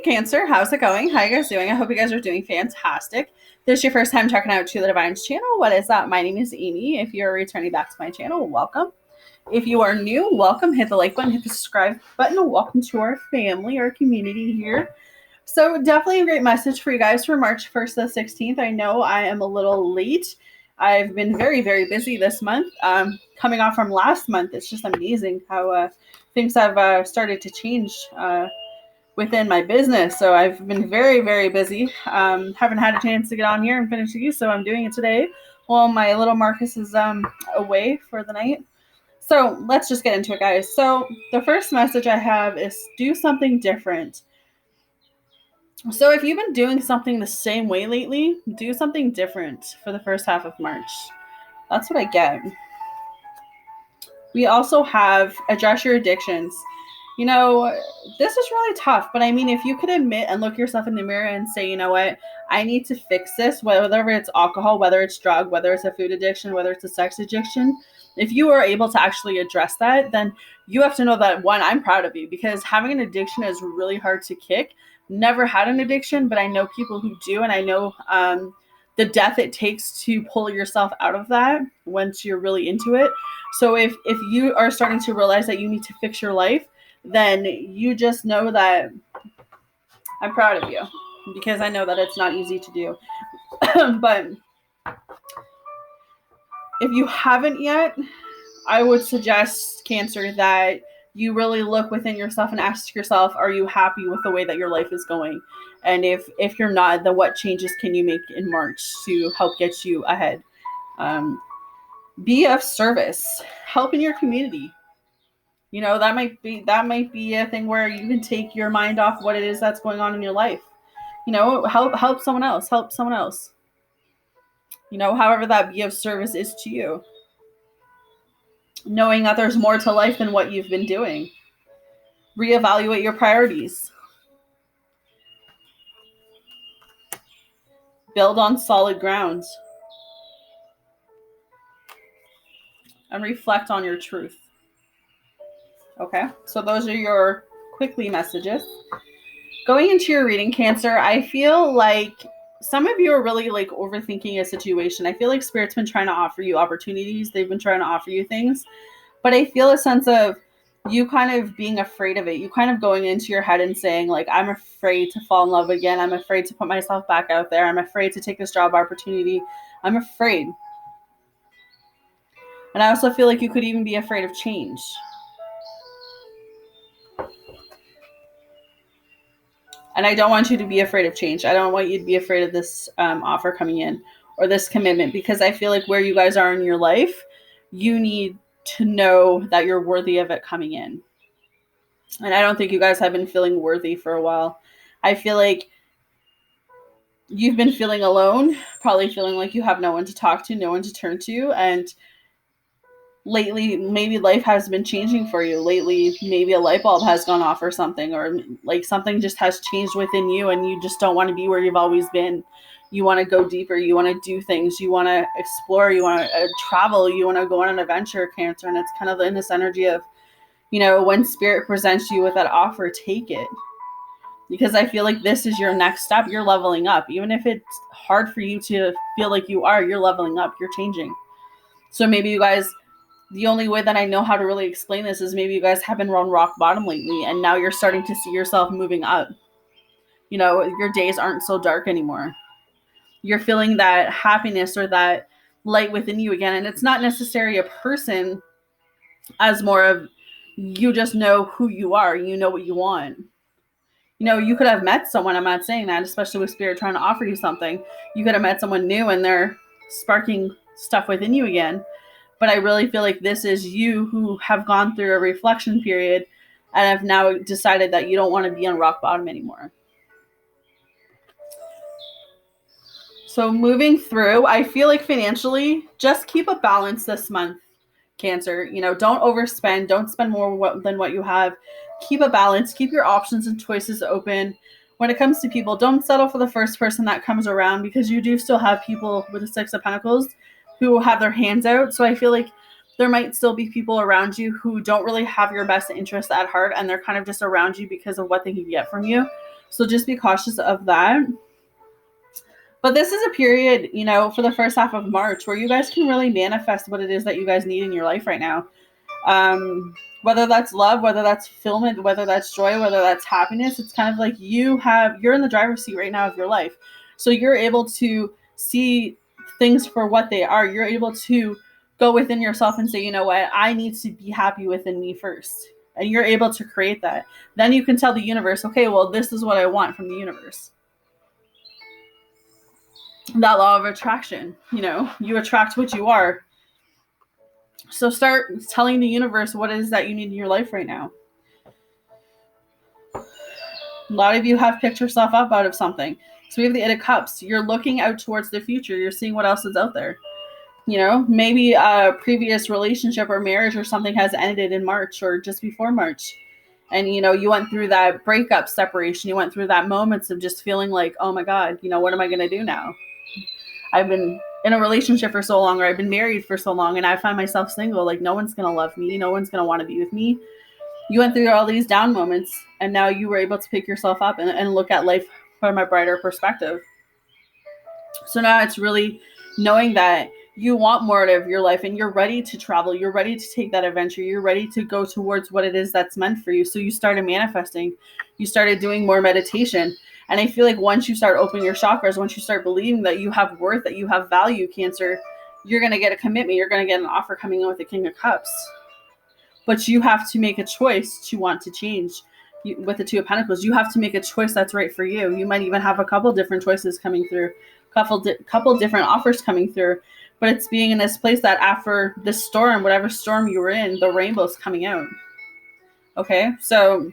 Cancer. How's it going? How you guys doing? I hope you guys are doing fantastic. If this is your first time checking out To the Divine's channel, what is up? My name is Amy. If you're returning back to my channel, welcome. If you are new, welcome. Hit the like button, hit the subscribe button. Welcome to our family, our community here. So definitely a great message for you guys for March 1st to the 16th. I know I am a little late. I've been very, very busy this month. Coming off from last month, it's just amazing how things have started to change within my business. So I've been very, very busy. Haven't had a chance to get on here and finish these, so I'm doing it today while my little Marcus is away for the night. So let's just get into it, guys. So the first message I have is do something different. So if you've been doing something the same way lately, do something different for the first half of March. That's what I get. We also have address your addictions. You know, this is really tough, but I mean, if you could admit and look yourself in the mirror and say, you know what, I need to fix this, whether it's alcohol, whether it's drug, whether it's a food addiction, whether it's a sex addiction, if you are able to actually address that, then you have to know that, one, I'm proud of you, because having an addiction is really hard to kick. Never had an addiction, but I know people who do, and I know the death it takes to pull yourself out of that once you're really into it. So if you are starting to realize that you need to fix your life, then you just know that I'm proud of you, because I know that it's not easy to do. But if you haven't yet, I would suggest, Cancer, that you really look within yourself and ask yourself, are you happy with the way that your life is going? And if you're not, then what changes can you make in March to help get you ahead? Be of service. Help in your community. You know, that might be a thing where you can take your mind off what it is that's going on in your life. You know, help someone else. Help someone else. You know, however that be of service is to you. Knowing that there's more to life than what you've been doing. Reevaluate your priorities. Build on solid ground. And reflect on your truth. Okay, so those are your quickly messages. Going into your reading, Cancer, I feel like some of you are really like overthinking a situation. I feel like Spirit's been trying to offer you opportunities. They've been trying to offer you things. But I feel a sense of you kind of being afraid of it. You kind of going into your head and saying, like, I'm afraid to fall in love again. I'm afraid to put myself back out there. I'm afraid to take this job opportunity. I'm afraid. And I also feel like you could even be afraid of change. And I don't want you to be afraid of change. I don't want you to be afraid of this offer coming in or this commitment, because I feel like where you guys are in your life, you need to know that you're worthy of it coming in. And I don't think you guys have been feeling worthy for a while. I feel like you've been feeling alone, probably feeling like you have no one to talk to, no one to turn to. And lately, maybe life has been changing for you. Lately, maybe a light bulb has gone off or something, or like something just has changed within you and you just don't want to be where you've always been. You want to go deeper. You want to do things. You want to explore. You want to travel. You want to go on an adventure, Cancer. And it's kind of in this energy of, you know, when Spirit presents you with that offer, take it. Because I feel like this is your next step. You're leveling up. Even if it's hard for you to feel like you're leveling up. You're changing. So maybe you guys, the only way that I know how to really explain this is maybe you guys have been on rock bottom lately, and now you're starting to see yourself moving up. You know, your days aren't so dark anymore. You're feeling that happiness or that light within you again. And it's not necessarily a person, as more of you just know who you are. You know what you want. You know, you could have met someone. I'm not saying that, especially with Spirit trying to offer you something. You could have met someone new and they're sparking stuff within you again. But I really feel like this is you who have gone through a reflection period and have now decided that you don't want to be on rock bottom anymore. So moving through, I feel like financially, just keep a balance this month, Cancer. You know, don't overspend. Don't spend more than what you have. Keep a balance. Keep your options and choices open. When it comes to people, don't settle for the first person that comes around, because you do still have people with the Six of Pentacles who have their hands out. So I feel like there might still be people around you who don't really have your best interest at heart, and they're kind of just around you because of what they can get from you. So just be cautious of that. But this is a period, for the first half of March where you guys can really manifest what it is that you guys need in your life right now. Whether that's love, whether that's fulfillment, whether that's joy, whether that's happiness, it's kind of like you're in the driver's seat right now of your life. So you're able to see things for what they are. You're able to go within yourself and say, you know what, I need to be happy within me first. And you're able to create that. Then you can tell the universe, okay, well, this is what I want from the universe. That law of attraction, you attract what you are. So start telling the universe what it is that you need in your life right now. A lot of you have picked yourself up out of something. So we have the Eight of Cups. You're looking out towards the future. You're seeing what else is out there. Maybe a previous relationship or marriage or something has ended in March or just before March. And, you went through that breakup, separation. You went through that moments of just feeling like, oh my God, what am I going to do now? I've been in a relationship for so long, or I've been married for so long, and I find myself single. Like, no one's going to love me. No one's going to want to be with me. You went through all these down moments, and now you were able to pick yourself up and look at life from a brighter perspective. So now it's really knowing that you want more out of your life and you're ready to travel. You're ready to take that adventure. You're ready to go towards what it is that's meant for you. So you started manifesting. You started doing more meditation. And I feel like once you start opening your chakras, once you start believing that you have worth, that you have value, Cancer, you're going to get a commitment. You're going to get an offer coming in with the King of Cups. But you have to make a choice to want to change. With the Two of Pentacles, you have to make a choice that's right for you. You might even have a couple different choices coming through, couple different offers coming through. But it's being in this place that after the storm, whatever storm you were in, the rainbow's coming out. Okay, so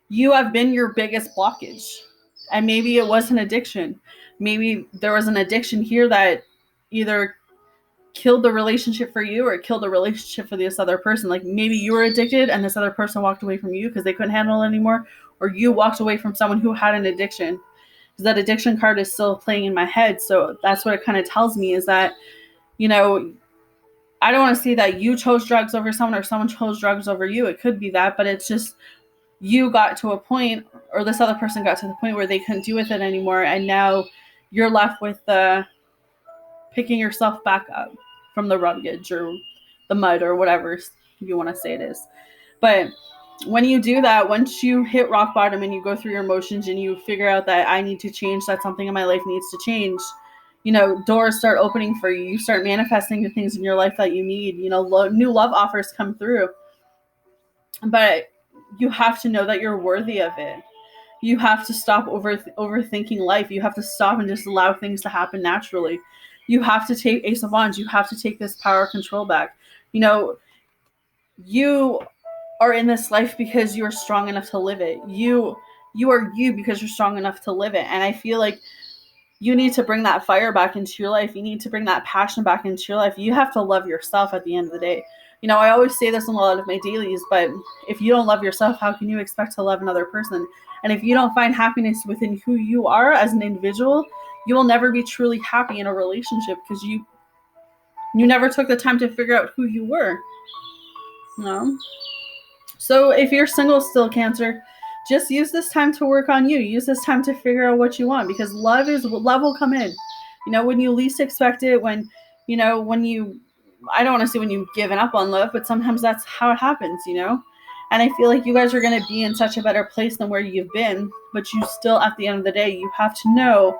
you have been your biggest blockage. And maybe it was an addiction. Maybe there was an addiction here that either killed the relationship for you or it killed the relationship for this other person. Like maybe you were addicted and this other person walked away from you because they couldn't handle it anymore. Or you walked away from someone who had an addiction. Because that addiction card is still playing in my head. So that's what it kind of tells me is that, I don't want to say that you chose drugs over someone or someone chose drugs over you. It could be that, but it's just you got to a point or this other person got to the point where they couldn't do with it anymore. And now you're left with picking yourself back up from the wreckage or the mud or whatever you want to say it is. But when you do that, once you hit rock bottom and you go through your emotions and you figure out that I need to change, that something in my life needs to change, doors start opening for you. You start manifesting the things in your life that you need. New love offers come through. But you have to know that you're worthy of it. You have to stop overthinking life. You have to stop and just allow things to happen naturally. You have to take Ace of Wands. You have to take this power control back. You are in this life because you're strong enough to live it. You are you because you're strong enough to live it. And I feel like you need to bring that fire back into your life. You need to bring that passion back into your life. You have to love yourself at the end of the day. I always say this in a lot of my dailies, but if you don't love yourself, how can you expect to love another person? And if you don't find happiness within who you are as an individual, you will never be truly happy in a relationship because you never took the time to figure out who you were. So if you're single still, Cancer, just use this time to work on you. Use this time to figure out what you want because love will come in. When you least expect it, when you, I don't want to say when you've given up on love, but sometimes that's how it happens, And I feel like you guys are going to be in such a better place than where you've been, but you still, at the end of the day, you have to know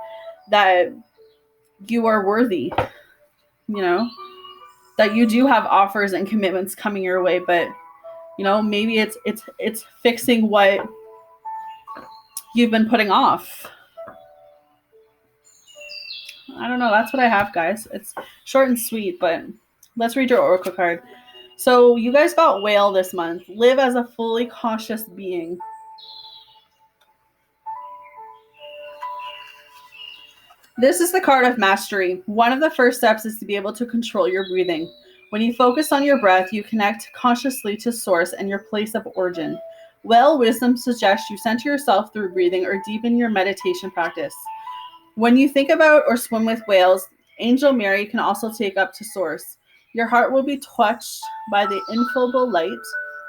that you are worthy, that you do have offers and commitments coming your way, but maybe it's fixing what you've been putting off. I don't know. That's what I have, guys. It's short and sweet, but let's read your oracle card. So you guys got Whale this month. Live as a fully conscious being. This is the card of mastery. One of the first steps is to be able to control your breathing. When you focus on your breath, you connect consciously to source and your place of origin. Whale wisdom suggests you center yourself through breathing or deepen your meditation practice. When you think about or swim with whales, Angel Mary can also take up to source. Your heart will be touched by the ineffable light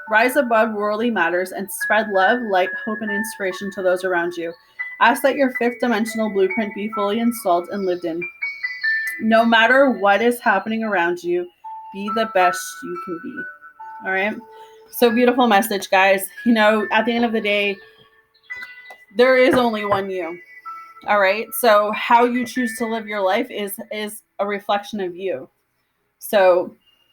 Rise above worldly matters and spread love, light, hope, and inspiration to those around you. Ask that your fifth dimensional blueprint be fully installed and lived in. No matter what is happening around you, be the best you can be. All right. So beautiful message, guys. You know, at the end of the day, there is only one you. All right. So how you choose to live your life is a reflection of you. So